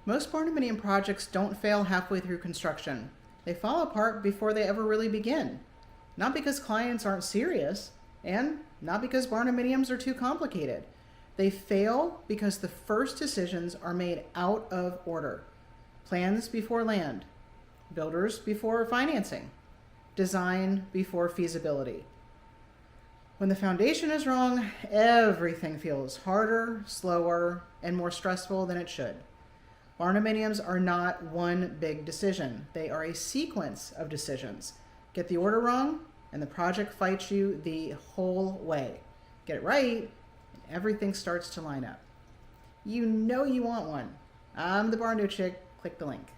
Most barndominium projects don't fail halfway through construction. They fall apart before they ever really begin. Not because clients aren't serious, and not because barndominiums are too complicated. They fail because the first decisions are made out of order. Plans before land, builders before financing, design before feasibility. When the foundation is wrong, everything feels harder, slower, and more stressful than it should. Barndominiums are not one big decision. They are a sequence of decisions. Get the order wrong, and the project fights you the whole way. Get it right, and everything starts to line up. You know you want one. I'm the Barndo chick. Click the link.